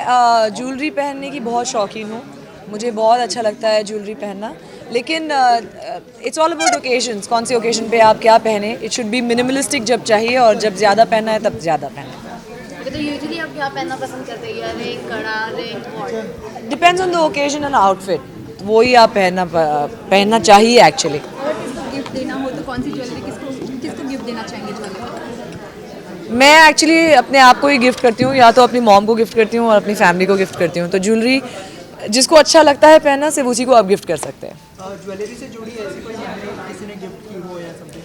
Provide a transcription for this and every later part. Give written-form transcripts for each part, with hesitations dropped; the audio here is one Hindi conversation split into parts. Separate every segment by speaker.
Speaker 1: मैं ज्वेलरी पहनने की बहुत शौकीन हूँ। मुझे बहुत अच्छा लगता है ज्वेलरी पहनना, लेकिन इट्स ऑल अबाउट ओकेजन्स। कौन से ओकेजन पे आप क्या पहने। इट शुड बी मिनिमलिस्टिक जब चाहिए, और जब ज़्यादा पहनना है तब ज़्यादा पहने।
Speaker 2: तो यूजुअली आप क्या पहनना पसंद करते हैं? इयररिंग, कड़ा, ring, watch?
Speaker 1: Depends on the occasion and outfit. वही आप पहनना चाहिए एक्चुअली।
Speaker 3: अगर किसको गिफ्ट देना हो तो कौन सी ज्वेलरी किसको किसको गिफ्ट देना चाहेंगे ज्वेलरी?
Speaker 1: मैं एक्चुअली अपने आप को ही गिफ्ट करती हूँ, या तो अपनी मॉम को गिफ्ट करती हूँ और अपनी फैमिली को गिफ्ट करती हूँ। तो ज्वेलरी जिसको अच्छा लगता है पहनना, सिर्फ उसी को आप गिफ्ट कर सकते हैं।
Speaker 4: ज्वेलरी से जुड़ी ऐसी कोई ज्वेलरी किसी ने गिफ्ट की हो या समथिंग?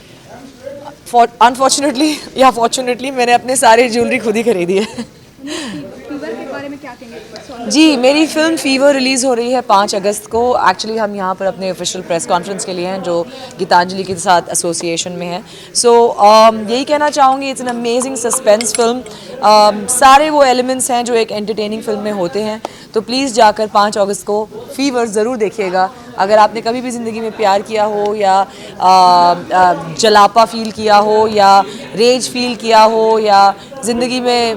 Speaker 1: अनफॉर्चुनेटली या फॉर्चुनेटली मैंने अपने सारे ज्वेलरी खुद ही खरीदी है।
Speaker 3: फीवर के बारे में क्या कहेंगे?
Speaker 1: जी, मेरी फिल्म फीवर रिलीज़ हो रही है 5 अगस्त को। एक्चुअली हम यहाँ पर अपने ऑफिशियल प्रेस कॉन्फ्रेंस के लिए हैं, जो गीतांजलि के साथ एसोसिएशन में है। सो यही कहना चाहूँगी, it's an amazing suspense film. सारे वो एलिमेंट्स हैं जो एक एंटरटेनिंग फिल्म में होते हैं। तो प्लीज़ जाकर 5 अगस्त को फीवर ज़रूर देखिएगा। अगर आपने कभी भी ज़िंदगी में प्यार किया हो, या जलापा फील किया हो, या रेज फील किया हो, या ज़िंदगी में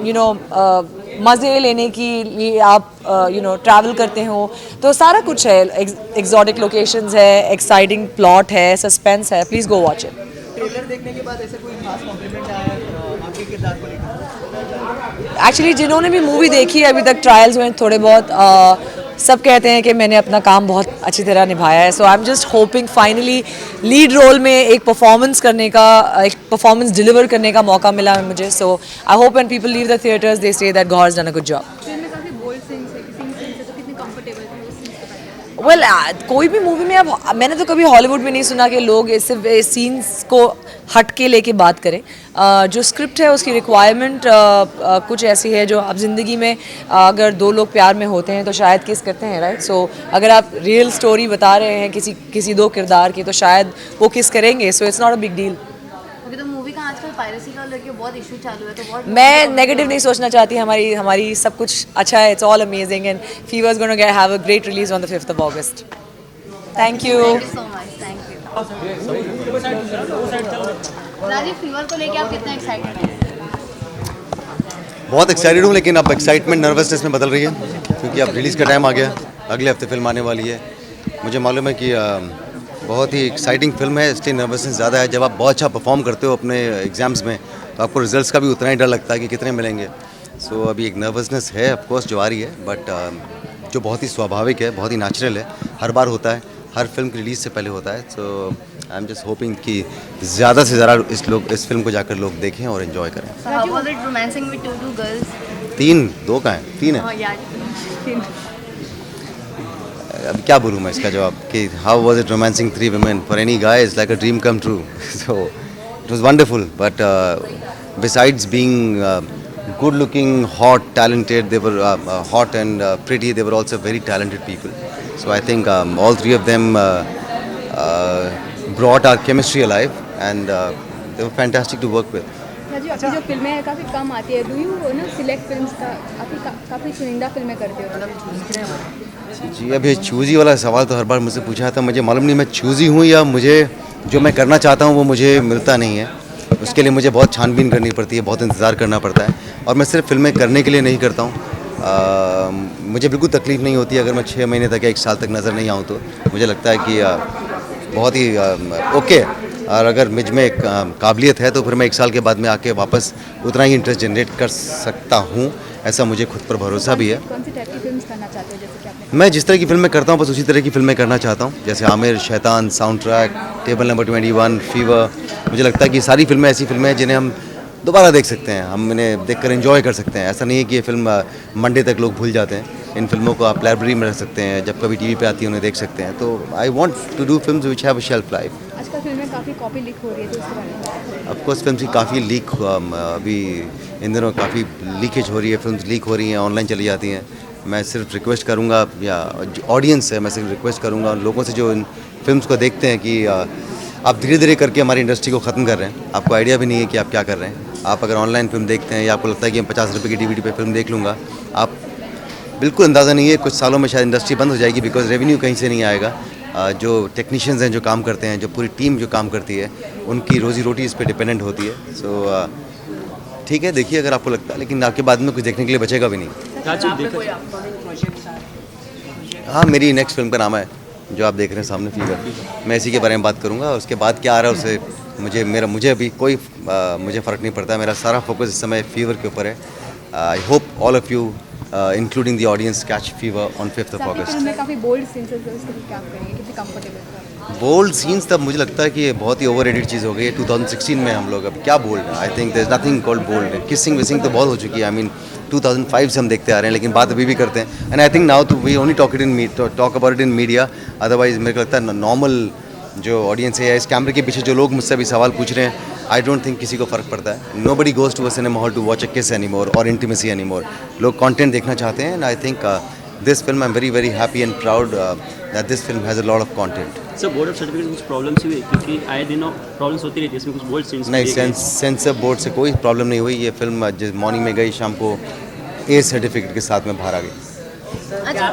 Speaker 1: मज़े लेने की लिए आप ट्रैवल करते हो, तो सारा कुछ है। एक्सोटिक लोकेशंस है, एक्साइटिंग प्लॉट है, सस्पेंस है। Please go watch it.
Speaker 4: Trailer देखने के बाद ऐसे कोई खास कॉम्प्लीमेंट आया आपके किरदार को लेकर?
Speaker 1: एक्चुअली जिन्होंने भी मूवी देखी है, अभी तक ट्रायल्स हुए थोड़े बहुत, सब कहते हैं कि मैंने अपना काम बहुत अच्छी तरह निभाया है। So I am just hoping finally lead role में एक परफॉर्मेंस डिलीवर करने का मौका मिला है मुझे। So I hope when people leave the theatres they say that God has done a good job.
Speaker 3: Film में काफी बोल्ड सीन्स है, किसी सीन से तो कितने कंफर्टेबल थे उस सीन्स को पहनने में?
Speaker 1: वेल कोई भी मूवी में, अब मैंने तो कभी हॉलीवुड में नहीं सुना कि लोग सिर्फ सीन्स को हट के लेके बात करें। जो स्क्रिप्ट है उसकी रिक्वायरमेंट कुछ ऐसी है, जो आप ज़िंदगी में अगर दो लोग प्यार में होते हैं तो शायद किस करते हैं, राइट। सो अगर आप रियल स्टोरी बता रहे हैं किसी दो किरदार की, तो शायद वो किस करेंगे। So it's not a big deal.
Speaker 2: अभी तो मूवी का आजकल पायरेसी का लेके बहुत इशू चालू है, तो बहुत
Speaker 1: मैं नेगेटिव नहीं सोचना चाहती। हमारी सब कुछ अच्छा है। It's all amazing and Fever is gonna have a great release on the 5th of August। Thank you.
Speaker 2: Thank you so much, thank you. Rajeev, Fever को लेके आप कितना एक्साइटेड हैं?
Speaker 5: बहुत एक्साइटेड हूँ, लेकिन अब एक्साइटमेंट नर्वसनेस में बदल रही है, क्योंकि अब रिलीज़ का टाइम आ गया। अगले हफ्ते फिल्म आने वाली है। मुझे मालूम है कि बहुत ही एक्साइटिंग फिल्म है, इसलिए नर्वसनेस ज़्यादा है। जब आप बहुत अच्छा परफॉर्म करते हो अपने एग्ज़ाम्स में, तो आपको रिजल्ट्स का भी उतना ही डर लगता है कि कितने मिलेंगे। सो अभी एक नर्वसनेस है ऑफकोर्स जो आ रही है, बट जो बहुत ही स्वाभाविक है, बहुत ही नेचुरल है। हर बार होता है, हर फिल्म की रिलीज़ से पहले होता है। So I am just hopping कि ज़्यादा से ज़्यादा इस फिल्म को जाकर लोग देखें और एंजॉय करें।
Speaker 2: So how was it romancing with two girls?
Speaker 5: 3, 2 का है, 3 है।
Speaker 2: Oh yeah.
Speaker 5: अब क्या बोलूँ मैं इसका जवाब कि how was it romancing 3 women for any guy is like a dream come true. So it was wonderful, but besides being good looking, hot, talented, they were hot and pretty, they were also very talented people. So I think all three of them brought our chemistry alive, and they were fantastic to work with.
Speaker 3: Rajeev, आपकी जो फिल्में हैं काफ़ी कम आती है, डू यू सिलेक्ट फिल्म्स का काफ़ी चुनिंदा फिल्में करते हो?
Speaker 5: जी, अब ये चूज़ी वाला सवाल तो हर बार मुझसे पूछा था। मुझे मालूम नहीं मैं चूज़ी हूँ या मुझे जो मैं करना चाहता हूँ वो मुझे मिलता नहीं है। उसके लिए मुझे बहुत छानबीन करनी पड़ती है, बहुत इंतज़ार करना पड़ता है, और मैं सिर्फ फिल्में करने के लिए नहीं करता हूँ। मुझे बिल्कुल तकलीफ़ नहीं होती अगर मैं 6 महीने तक या 1 साल तक नज़र नहीं आऊँ। तो मुझे लगता है कि बहुत ही ओके, और अगर मुझ में काबिलियत है तो फिर मैं 1 साल के बाद में आके वापस उतना ही इंटरेस्ट जनरेट कर सकता हूँ। ऐसा मुझे खुद पर भरोसा भी है।
Speaker 3: कौन सी टाइप की फिल्म्स करना चाहते हो, जैसे कि आपने?
Speaker 5: मैं जिस तरह की फिल्में करता हूँ बस उसी तरह की फिल्में करना चाहता हूँ, जैसे आमिर, शैतान, sound track, table number 21, fever. मुझे लगता है कि सारी फिल्में ऐसी फिल्में हैं जिन्हें हम दोबारा देख सकते हैं, हम इन्हें देखकर एंजॉय कर सकते हैं। ऐसा नहीं है कि ये फिल्म मंडे तक लोग भूल जाते हैं। इन फिल्मों को आप लाइब्रेरी में रख सकते हैं, जब कभी टीवी पे आती है उन्हें देख सकते हैं। तो I want to do films which have a shelf life.
Speaker 3: आजकल फिल्में काफ़ी कॉपी लीक हो रही है, तो उसके बारे में?
Speaker 5: ऑफकोर्स फिल्म की काफ़ी लीक अभी इन दिनों काफ़ी लीकेज हो रही है, फिल्म लीक हो रही हैं, ऑनलाइन चली जाती हैं। मैं सिर्फ रिक्वेस्ट करूँगा, या ऑडियंस है, मैं सिर्फ रिक्वेस्ट करूँगा उन लोगों से जो इन फिल्म्स को देखते हैं कि आप धीरे धीरे करके हमारी इंडस्ट्री को ख़त्म कर रहे हैं। आपको आइडिया भी नहीं है कि आप क्या कर रहे हैं। आप अगर ऑनलाइन फिल्म देखते हैं या आपको लगता है कि मैं 50 रुपये की DVD पे फिल्म देख लूँगा, आप बिल्कुल अंदाज़ा नहीं है, कुछ सालों में शायद इंडस्ट्री बंद हो जाएगी, बिकॉज रेवेन्यू कहीं से नहीं आएगा। जो टेक्नीशियंस हैं जो काम करते हैं, जो पूरी टीम जो काम करती है, उनकी रोज़ी रोटी इस पर डिपेंडेंट होती है। सो ठीक है, देखिए अगर आपको लगता है, लेकिन आपके बाद में कुछ देखने के लिए बचेगा भी नहीं।
Speaker 6: राजू देखो
Speaker 5: हाँ, मेरी नेक्स्ट फिल्म का नाम है जो आप देख रहे हैं सामने, फीवर। मैं इसी के बारे में बात करूँगा। उसके बाद क्या आ रहा है उससे मुझे अभी कोई मुझे फ़र्क नहीं पड़ता। मेरा सारा फोकस इस समय फीवर के ऊपर है। I hope all of you including the audience catch fever on 5th of
Speaker 3: आपकी
Speaker 5: अगस्त।
Speaker 3: फिल्म में काफ़ी बोल्ड सीन्स है, तो उसके लिए क्या आप करेंगे, कितने कंफर्टेबल?
Speaker 5: बोल्ड सीन्स तब मुझे लगता है कि ये बहुत ही ओवर रेटेड चीज़ हो गई है 2016 में। हम लोग अब क्या बोल्ड है? I think there is nothing called bold. Kissing विसिंग तो बहुत हो चुकी है। आई मीन 2005 से हम देखते आ रहे हैं, लेकिन बात अभी भी करते हैं। एंड आई थिंक नाउ तो we only talk about it in media. Otherwise मेरे को लगता है नॉर्मल जो ऑडियंस है, इस कैमरे के पीछे जो लोग मुझसे अभी सवाल पूछ रहे हैं, आई डोंट थिंक किसी को फ़र्क पड़ता है। Nobody goes to a cinema hall to watch a kiss any more और इंटीमेसी एनी मोर। लोग कॉन्टेंट देखना चाहते हैं। And I think this film I am very very happy and proud that this film has a lot of content.
Speaker 6: Sir board of certificate कुछ प्रॉब्लम्स हुई क्योंकि आए दिनों प्रॉब्लम्स होती रहती है, इसमें कुछ बोल्ड सीन्स
Speaker 5: नहीं, सेंसर बोर्ड से कोई प्रॉब्लम नहीं हुई। ये फिल्म जिस मॉर्निंग में गई, शाम को ए सर्टिफिकेट के साथ में बाहर आ गई।
Speaker 2: अच्छा,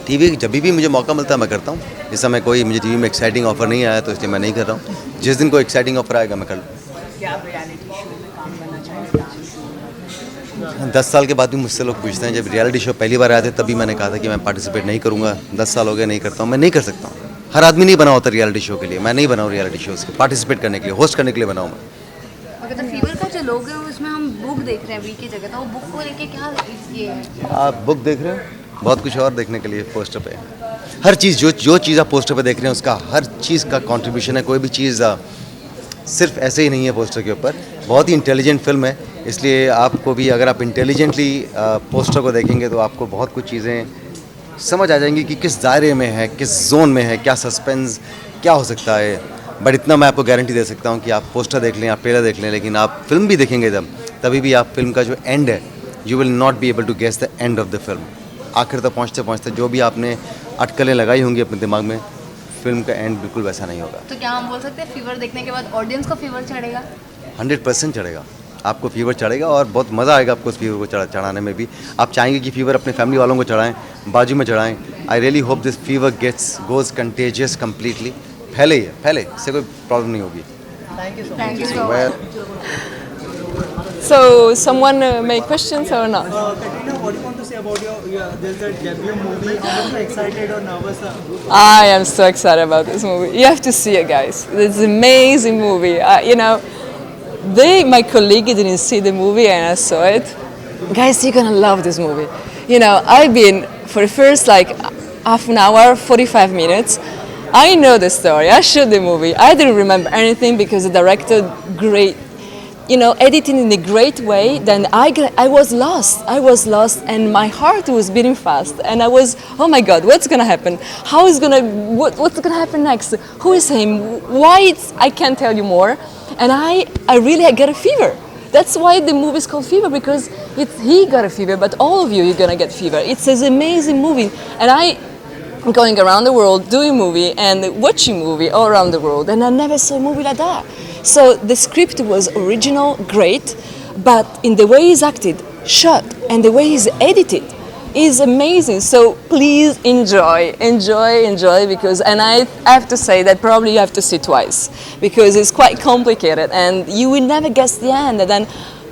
Speaker 5: टीवी जब भी मुझे मौका मिलता है मैं करता हूँ। इस समय कोई मुझे टीवी में एक्साइटिंग ऑफर नहीं आया, तो इसलिए मैं नहीं कर रहा हूँ। जिस दिन कोई एक्साइटिंग ऑफर आएगा मैं कर लूँ। 10 साल के बाद भी मुझसे लोग पूछते हैं। जब रियलिटी शो पहली बार आए थे तभी मैंने कहा था कि मैं पार्टिसिपेट नहीं करूँगा। 10 साल हो गए नहीं करता हूँ। मैं नहीं कर सकता हूँ। हर आदमी नहीं बना होता रियलिटी शो के लिए। मैं नहीं बनाऊँ रियलिटी शोज़ के पार्टिसिपेट करने के लिए, होस्ट करने के लिए बनाऊँ मैं।
Speaker 2: ओके, तो फीवर का जो लोग है उसमें हम बुक देख रहे हैं वी की जगह, तो वो बुक को लेके क्या ये है?
Speaker 5: आप बुक देख रहे हो, बहुत कुछ और देखने के लिए पोस्टर पे। हर चीज़ जो चीज़ आप पोस्टर पे देख रहे हैं उसका हर चीज़ का कंट्रीब्यूशन है। कोई भी चीज़ सिर्फ ऐसे ही नहीं है पोस्टर के ऊपर। बहुत ही इंटेलिजेंट फिल्म है, इसलिए आपको भी अगर आप इंटेलिजेंटली पोस्टर को देखेंगे तो आपको बहुत कुछ चीज़ें समझ आ जाएंगी कि किस दायरे में है, किस जोन में है, क्या सस्पेंस क्या हो सकता है। बट इतना मैं आपको गारंटी दे सकता हूँ कि आप पोस्टर देख लें, आप ट्रेलर देख लें, लेकिन आप फिल्म भी देखेंगे तभी भी आप फिल्म का जो एंड है, you will not be able to guess the end of the film. आखिर तक पहुँचते पहुँचते जो भी आपने अटकलें लगाई होंगी अपने दिमाग में, फिल्म का एंड बिल्कुल वैसा नहीं होगा।
Speaker 2: तो क्या हम बोल सकते हैं फीवर देखने के बाद ऑडियंस को फीवर चढ़ेगा?
Speaker 5: 100% चढ़ेगा। आपको फीवर चढ़ेगा और बहुत मज़ा आएगा आपको उस फीवर को चढ़ाने में भी। आप चाहेंगे कि फीवर अपने फैमिली वालों को चढ़ाएं, बाजू में चढ़ाएं। I really hope this fever goes contagious completely. फैले, इससे कोई प्रॉब्लम नहीं होगी।
Speaker 2: Thank you so much.
Speaker 7: So, someone may questions or not?
Speaker 4: Katrina, what do you want to say about there's a debut movie? How much are you excited or nervous?
Speaker 7: I am so excited about this movie. You have to see it, guys. It's an amazing movie. My colleague didn't see the movie and I saw it. Guys, you're gonna love this movie. I've been for the first half an hour, 45 minutes. I know the story. I shot the movie. I didn't remember anything because the director great. Editing in a great way, then I was lost. And my heart was beating fast. And I was, oh my God, what's gonna happen? What's gonna happen next? Who is him? Why I can't tell you more. And I really got a fever. That's why the movie is called Fever, because he got a fever, but all of you're gonna get fever. It's an amazing movie. And I'm going around the world doing movie and watching movie all around the world, and I never saw a movie like that. So the script was original, great, but in the way he's acted, shot, and the way he's edited is amazing. So please enjoy, because, and I have to say that probably you have to see twice, because it's quite complicated and you will never guess the end, and then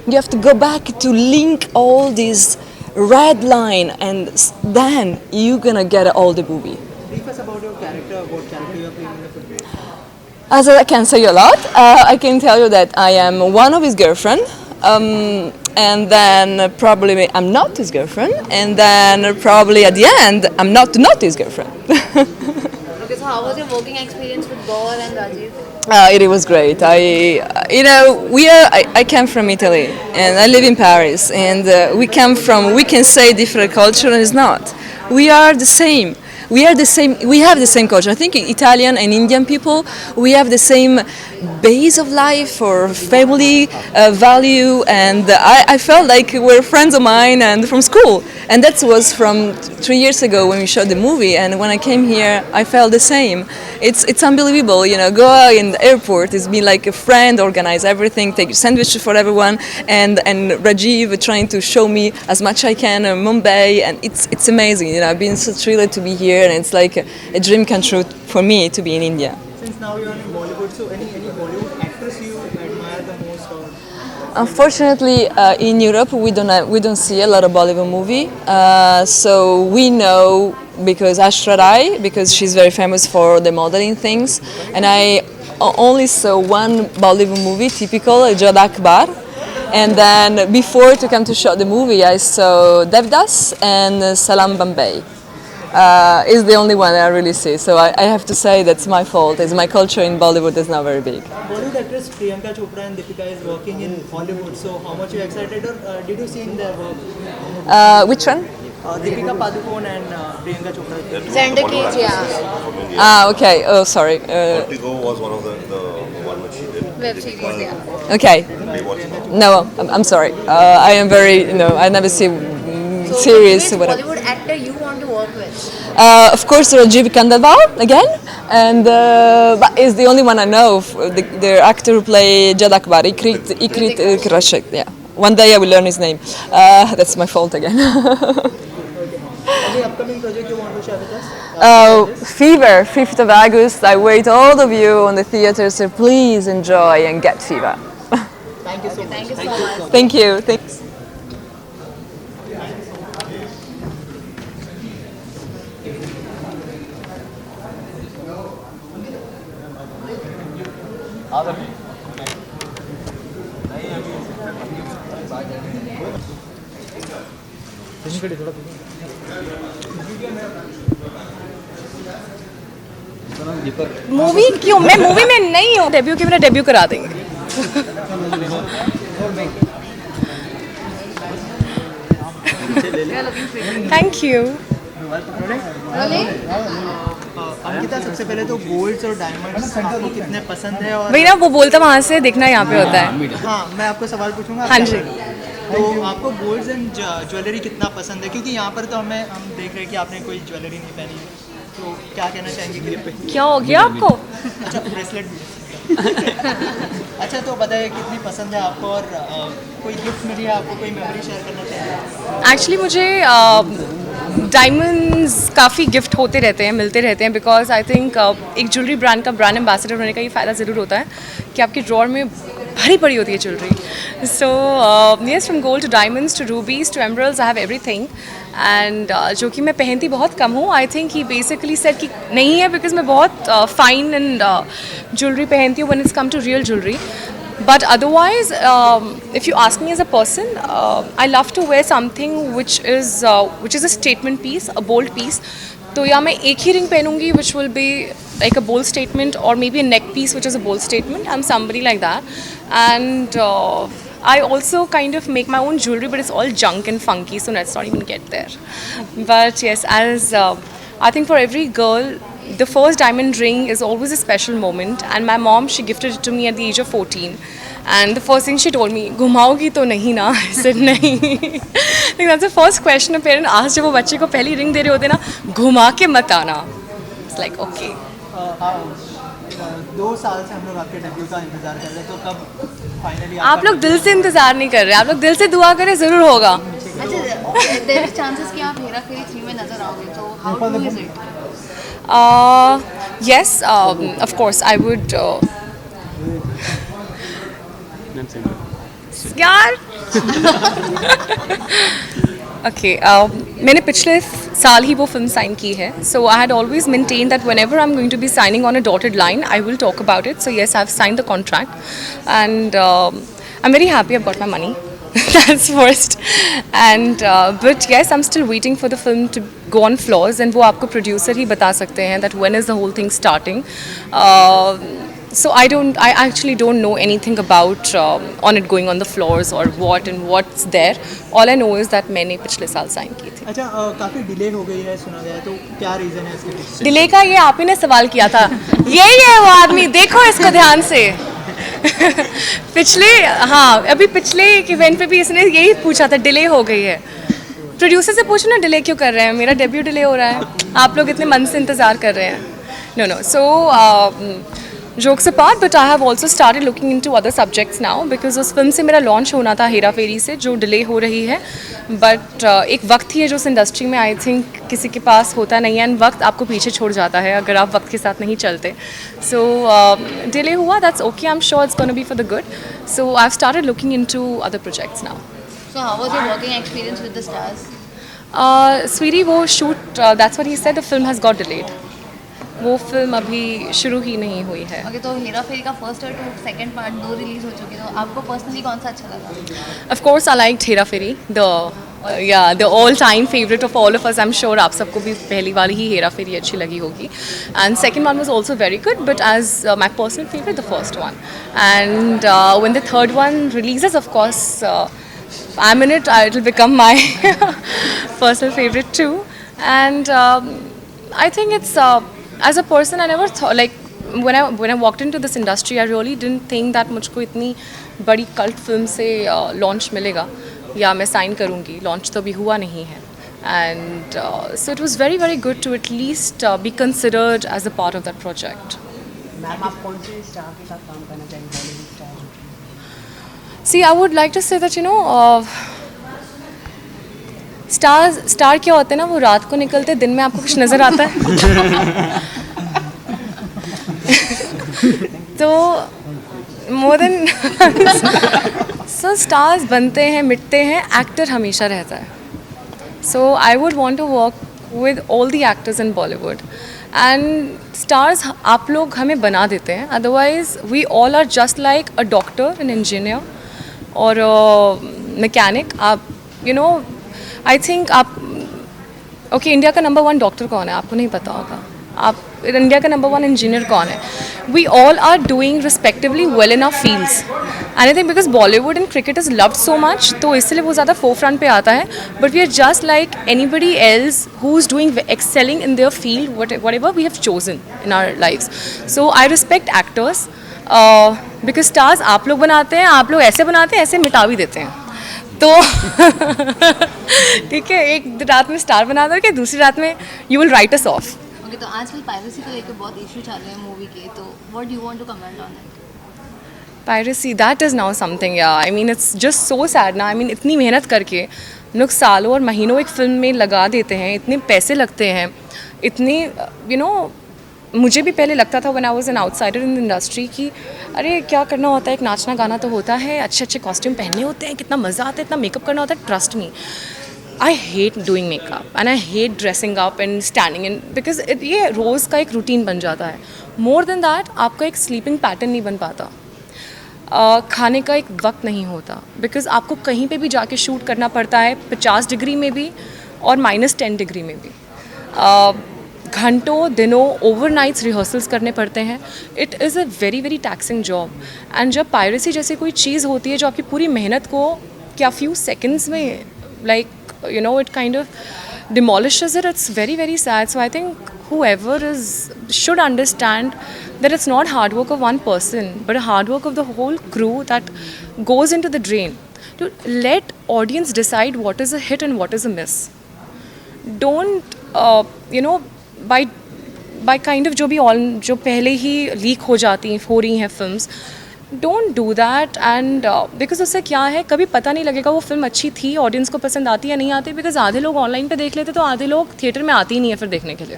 Speaker 7: you have to go back to link all these red line, and then you're gonna get all the movie.
Speaker 4: Brief us about your character, what character you are playing in the film.
Speaker 7: As I can say a lot, I can tell you that I am one of his girlfriend, and then probably I'm not his girlfriend, and then probably at the end I'm not his girlfriend.
Speaker 2: Okay, so how was your working experience with Gaur and Rajiv?
Speaker 7: It was great. I came from Italy and I live in Paris, and we can say different culture, and it's not. We are the same. We have the same culture. I think Italian and Indian people, we have the same base of life or family value, and I felt like we're friends of mine and from school. And that was from 3 years ago when we shot the movie, and when I came here, I felt the same. It's unbelievable, go in the airport, it's been like a friend, organize everything, take sandwich for everyone, and Rajiv trying to show me as much I can in Mumbai, and it's amazing, I've been so thrilled to be here, and it's like a dream come true for me to be in India.
Speaker 4: Since now you are in Bollywood, so any Bollywood actress you admire the most? Or
Speaker 7: Unfortunately, in Europe we don't see a lot of Bollywood movie. So we know because Ashra Rai, because she's very famous for the modeling things, and I only saw one Bollywood movie, typical Jad Akbar. And then before to come to shoot the movie, I saw Devdas and Salam Bombay. Is the only one I really see. So I have to say that's my fault. It's my culture in Bollywood is not very big.
Speaker 4: Bollywood actress Priyanka Chopra and Deepika is working in Hollywood. So how much you excited or did you see in their work?
Speaker 7: Which one?
Speaker 4: Deepika Padukone and Priyanka Chopra.
Speaker 2: Xander Cage, yeah.
Speaker 7: Ah, okay. Oh, sorry.
Speaker 8: Vertigo was one of the one which she did.
Speaker 2: Web series, yeah.
Speaker 7: Okay. No, I'm sorry. I am very, I never see series.
Speaker 2: So,
Speaker 7: Whatever.
Speaker 2: Bollywood actor you want to work with?
Speaker 7: Of course, Rajiv Khandelwal again, and but is the only one I know. The actor who played Jad Akbar, Ikrit Rashid. Yeah. One day I will learn his name. That's my fault again.
Speaker 4: Any upcoming project you want to share with us?
Speaker 7: Fever, 5th of August. I wait all of you on the theater, so please enjoy and get Fever.
Speaker 4: Thank you so much.
Speaker 2: Thank you so much.
Speaker 7: Thank you. Thanks.
Speaker 3: Movie क्यों, मैं मूवी में नहीं हूँ, डेब्यू के मेरा डेब्यू करा देंगे. Thank you.
Speaker 4: अंकिता, सबसे पहले तो गोल्ड्स और डायमंड्स आपको कितने पसंद है और
Speaker 3: वही ना वो बोलता वहाँ से देखना यहाँ पे होता है.
Speaker 4: हाँ, मैं आपको सवाल पूछूंगा.
Speaker 3: हाँ जी.
Speaker 4: तो आपको गोल्ड्स एंड ज्वेलरी कितना पसंद है? क्योंकि यहाँ पर तो हम देख रहे हैं कि आपने कोई ज्वेलरी नहीं पहनी है. तो क्या कहना चाहेंगे क्लिप पे?
Speaker 3: क्या हो गया आपको?
Speaker 4: अच्छा, ब्रेसलेट भी. अच्छा, तो बताइए कितनी पसंद है आपको और कोई गिफ्ट मिली है आपको, कोई मेमोरी शेयर करना चाहिए?
Speaker 3: एक्चुअली मुझे डायमंड्स काफ़ी गिफ्ट होते रहते हैं, मिलते रहते हैं, बिकॉज आई थिंक एक ज्वेलरी ब्रांड का ब्रांड एम्बेसडर होने का ये फ़ायदा ज़रूर होता है कि आपकी ड्रॉर में भरी पड़ी होती है jewellery. So yes, from gold to diamonds to rubies to emeralds, I have everything. And जो कि मैं पहनती बहुत कम हूँ. I think he basically said कि नहीं है, बिकॉज मैं बहुत फाइन एंड ज्वेलरी पहनती हूँ when it's come to real jewellery. But otherwise, if you ask me as a person, I love to wear something which is a statement piece, a bold piece. तो या मैं एक ही ring पहनूंगी which will be like a bold statement, or maybe a neck piece which is a bold statement. I'm somebody like that. And I also kind of make my own jewelry, but it's all junk and funky, so let's not even get there. But yes, as I think for every girl, the first diamond ring is always a special moment, and my mom, she gifted it to me at the age of 14, and the first thing she told me, घुमाओगी तो नहीं ना? I said नहीं. Like that's the first question a parent asks जब वो बच्चे को पहली रिंग दे रहे होते हैं ना, घुमा के मत आना. It's like okay.
Speaker 4: 2 साल से हम लोग आपके डेब्यू का इंतजार कर रहे हैं, तो कब फाइनली
Speaker 3: आप लोग दिल से इंतजार नहीं कर रहे, आप लोग दिल से दुआ करें, ज़रूर होगा.
Speaker 2: अच्छा, देयर इज चांसेस कि आप हेरा फेरी 3 में नजर आओगे, तो how do is it?
Speaker 3: Yes, of course, I would. यार. Okay, मैंने पिछले साल ही वो फिल्म साइन की है. So I had always maintained that whenever I'm going to be signing on a dotted line, I will talk about it. So yes, I've signed the contract, and I'm very happy I've got my money. That's first. And but yes, I'm still waiting for the film to go on floors, and वो आपको producer ही बता सकते हैं that when is the whole thing starting. So I actually don't know anything about on it going on the floors or what and what's there. All I know is that मैंने पिछले साल साइन की थी.
Speaker 4: अच्छा, काफ़ी डिले हो गई है सुना गया है, तो क्या रीज़न है इसके पीछे?
Speaker 3: डिले का ये आप ही ने सवाल किया था. यही है वो आदमी, देखो इसको ध्यान से. अभी पिछले एक इवेंट पे भी इसने यही पूछा था, डिले हो गई है. प्रोड्यूसर से पूछो ना डिले क्यों कर रहे हैं, मेरा डेब्यू डिले हो रहा है, आप लोग इतने मन से इंतज़ार कर रहे हैं. No. So Jokes apart, but I have also started looking into other subjects now because उस फिल्म से मेरा लॉन्च होना था हेरा फेरी से, जो डिले हो रही है. बट एक वक्त ही है जो उस इंडस्ट्री में आई थिंक किसी के पास होता नहीं है, एंड वक्त आपको पीछे छोड़ जाता है अगर आप वक्त के साथ नहीं चलते. सो डिले हुआ, that's okay, I am sure it's gonna be for the good. So I have started looking into other projects now.
Speaker 2: So how was your working experience with the stars?
Speaker 3: Sweetie, वो shoot, that's what he said, the film has got delayed. वो फिल्म अभी शुरू ही नहीं हुई है.
Speaker 2: ओके, तो हेरा फेरी का फर्स्ट और सेकंड पार्ट 2 रिलीज हो चुके, तो आपको पर्सनली कौन सा अच्छा लगा?
Speaker 3: Of course, I liked Hera Fairy, the all-time favorite of all of us. I'm sure आप सबको भी पहली वाली ही हेरा फेरी अच्छी लगी होगी. And second one was also very good, but as my personal favorite, the first one. And when the third one releases, of course, I'm in it. It will become my personal favorite too. And I think it's as a person, I never thought, like when I walked into this industry, I really didn't think that मुझको इतनी बड़ी कल्ट फिल्म से लॉन्च मिलेगा या मैं साइन करूँगी. लॉन्च तो अभी हुआ नहीं है. And so it was very very good to at least be considered as a part of that project.
Speaker 4: Ma'am, आप कौन से स्टार के साथ काम करना चाहेंगे, Bollywood star?
Speaker 3: See, I would like to say that, you know, star क्या होते हैं ना, वो रात को निकलते, दिन में आपको कुछ नज़र आता है. तो मोर देन सो स्टार्स बनते हैं, मिटते हैं, एक्टर हमेशा रहता है. So I would want to work with all the actors in Bollywood. And stars आप लोग हमें बना देते हैं, otherwise we all are just like a doctor, an engineer और मैकेनिक. आप यू नो, आई थिंक आप ओके, इंडिया का नंबर 1 डॉक्टर कौन है आपको नहीं पता होगा. आप इंडिया का नंबर 1 इंजीनियर कौन है? We all are doing respectively well in our fields. And I think because Bollywood and cricket is loved so much, तो इसलिए वो ज़्यादा फोर फ्रंट पे आता है. But we are just like anybody else who is doing excelling in their field, whatever we have chosen in our lifes. So I respect actors because stars आप लोग बनाते हैं, आप लोग ऐसे बनाते हैं, ऐसे मिटा भी देते हैं. तो ठीक है, एक रात में स्टार बना दो कि दूसरी रात में you will write us of.
Speaker 2: Okay, तो आजकल पायरेसी को लेकर बहुत इशू चल रहे हैं मूवी के, तो what do you want to comment on it?
Speaker 3: Piracy, that is now something, yeah. I mean, it's just so sad ना. I mean, इतनी मेहनत करके लोग सालों और महीनों एक फिल्म में लगा देते हैं, इतने पैसे लगते हैं, इतनी you know, मुझे भी पहले लगता था when I was an outsider in the industry कि अरे क्या करना होता है, एक नाचना गाना तो होता है, अच्छे अच्छे कॉस्ट्यूम पहनने होते हैं, कितना मज़ा आता है, इतना मेकअप करना होता है. Trust me, I hate doing makeup and I hate dressing up and standing in because ये रोज़ का एक रूटीन बन जाता है. More than that, आपका एक स्लीपिंग पैटर्न नहीं बन पाता. खाने का एक वक्त नहीं होता बिकॉज आपको कहीं पे भी जाके शूट करना पड़ता है, 50 डिग्री में भी और -10 डिग्री में भी. घंटों दिनों ओवरनाइट्स रिहर्सल्स करने पड़ते हैं. It is a very very taxing job. And जब पायरेसी जैसी कोई चीज़ होती है जो आपकी पूरी मेहनत को क्या फ्यू सेकेंड्स में like you know it kind of demolishes it, it's very very sad. So I think whoever should understand that it's not hard work of one person but a hard work of the whole crew that goes into the drain. To let audience decide what is a hit and what is a miss. Don't you know by kind of जो पहले ही लीक हो रही हैं films, don't do that. And because उससे क्या है, कभी पता नहीं लगेगा वो फिल्म अच्छी थी, ऑडियंस को पसंद आती या नहीं आती. बिकॉज आधे लोग ऑनलाइन पे देख लेते तो आधे लोग थिएटर में आते ही नहीं है फिर देखने के लिए.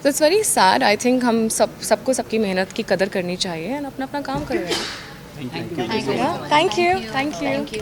Speaker 3: तो it's very sad. I think हम सबको सबकी मेहनत की कदर करनी चाहिए एंड अपना अपना काम कर रहे हैं.
Speaker 2: Thank you.
Speaker 3: Thank you.